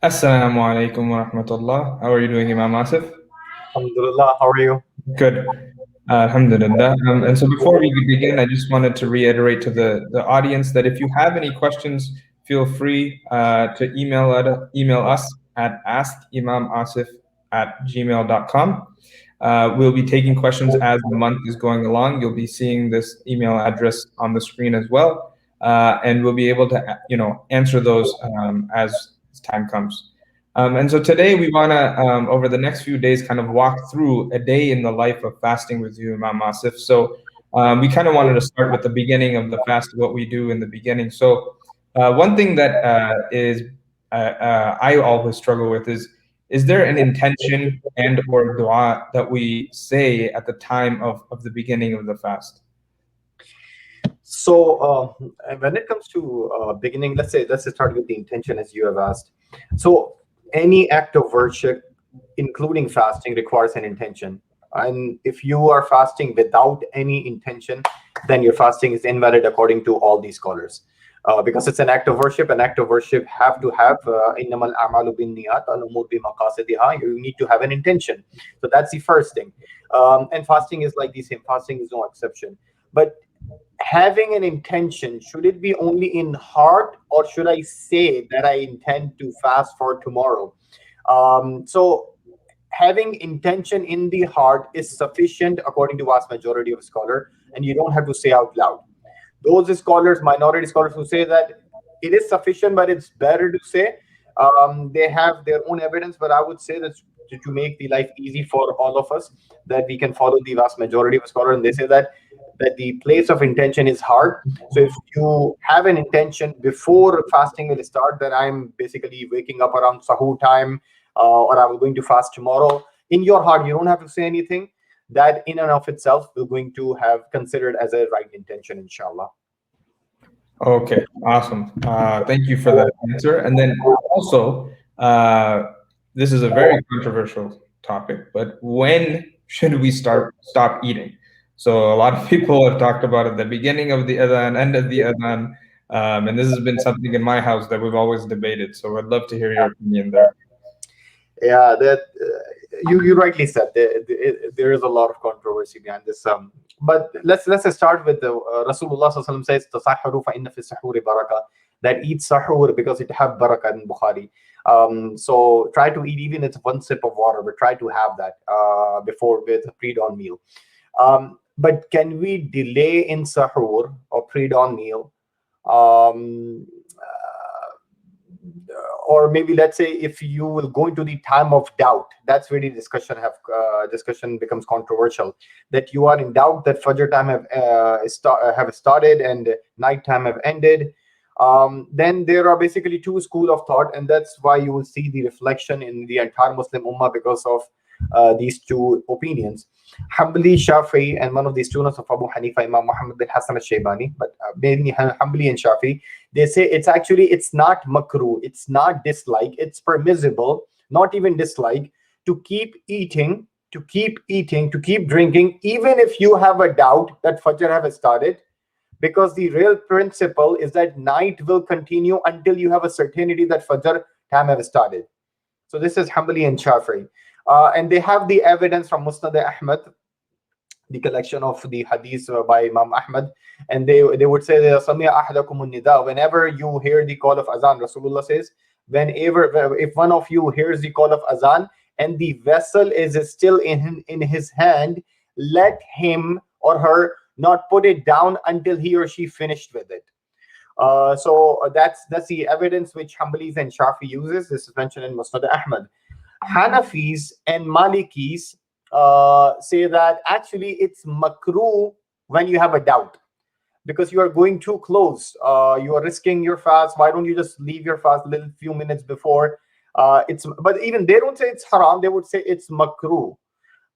Assalamu alaikum wa rahmatullah. How are you doing, Imam Asif? Alhamdulillah, how are you? Good. Alhamdulillah. And so before we begin, I just wanted to reiterate to the audience that if you have any questions, feel free to email us at askimamasif@gmail.com. We'll be taking questions as the month is going along. You'll be seeing this email address on the screen as well, and we'll be able to answer those as time comes. And so today we want to, over the next few days, kind of walk through a day in the life of fasting with you, Imam Asif. So we kind of wanted to start with the beginning of the fast, what we do in the beginning. So one thing that I always struggle with is there an intention and or dua that we say at the time of the beginning of the fast? When it comes to beginning, let's start with the intention as you have asked. So, any act of worship, including fasting, requires an intention. And if you are fasting without any intention, then your fasting is invalid according to all these scholars. Because it's an act of worship. An act of worship have to have innamal a'malu binniyat wal umur bimaqasidiha. You need to have an intention. So that's the first thing. And fasting is like the same. Fasting is no exception. But having an intention, should it be only in heart, or should I say that I intend to fast for tomorrow? So having intention in the heart is sufficient according to vast majority of scholar, and you don't have to say out loud. Those scholars, minority scholars, who say that it is sufficient, but it's better to say, they have their own evidence. But I would say that to make the life easy for all of us, that we can follow the vast majority of scholars, and they say that the place of intention is heart. So if you have an intention before fasting will start, that I'm basically waking up around sahur time, or I'm going to fast tomorrow, in your heart, you don't have to say anything. That in and of itself, we're going to have considered as a right intention, inshallah. Okay, awesome. Thank you for that answer. And then also, uh, this is a very controversial topic, but when should we stop eating? So a lot of people have talked about at the beginning of the adhan, end of the adhan, and this has been something in my house that we've always debated. So I'd love to hear your opinion there. Yeah, that you rightly said there is a lot of controversy behind this. But let's start with the Rasulullah Sallallahu Alaihi Wasallam says, "Tasahharu fa inna fi sahuri baraka." That eat sahur because it have barakah in Bukhari. So try to eat, even it's one sip of water, but try to have that before with a pre-dawn meal. But can we delay in sahur or pre-dawn meal? Um, or maybe let's say if you will go into the time of doubt, that's where the discussion becomes controversial, that you are in doubt that fajr time have started and night time have ended. Then there are basically two school of thought, and that's why you will see the reflection in the entire Muslim ummah because of these two opinions. Hanbali, Shafi, and one of the students of Abu Hanifa, Imam Muhammad bin Hassan al-Shaybani, but mainly Hanbali and Shafi, they say it's not makruh, it's not dislike, it's permissible, not even dislike, to keep eating, to keep drinking, even if you have a doubt that Fajr have started, because the real principle is that night will continue until you have a certainty that Fajr time have started. So this is Hanbali and Shafi. And they have the evidence from Musnad Ahmad, the collection of the hadith by Imam Ahmad, and they would say that Sami'a ahadakumun nida, whenever you hear the call of azan, Rasulullah says, whenever if one of you hears the call of azan and the vessel is still in his hand, let him or her not put it down until he or she finished with it. That's the evidence which Hanbalis and Shafi uses. This is mentioned in Musnad Ahmad. Hanafis and Malikis say that actually it's makruh when you have a doubt, because you are going too close. You are risking your fast. Why don't you just leave your fast a little few minutes before? But even they don't say it's haram. They would say it's makruh.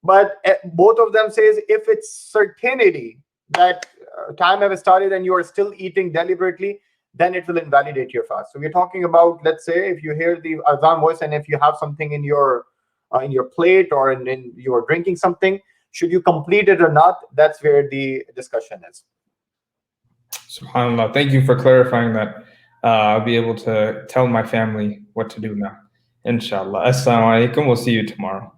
But both of them says if it's certainty that time have started and you are still eating deliberately, then it will invalidate your fast. So we're talking about, let's say, if you hear the azan voice and if you have something in your plate, or in you are drinking something, should you complete it or not? That's where the discussion is. SubhanAllah. Thank you for clarifying that. I'll be able to tell my family what to do now. Inshallah. Assalamu alaikum. We'll see you tomorrow.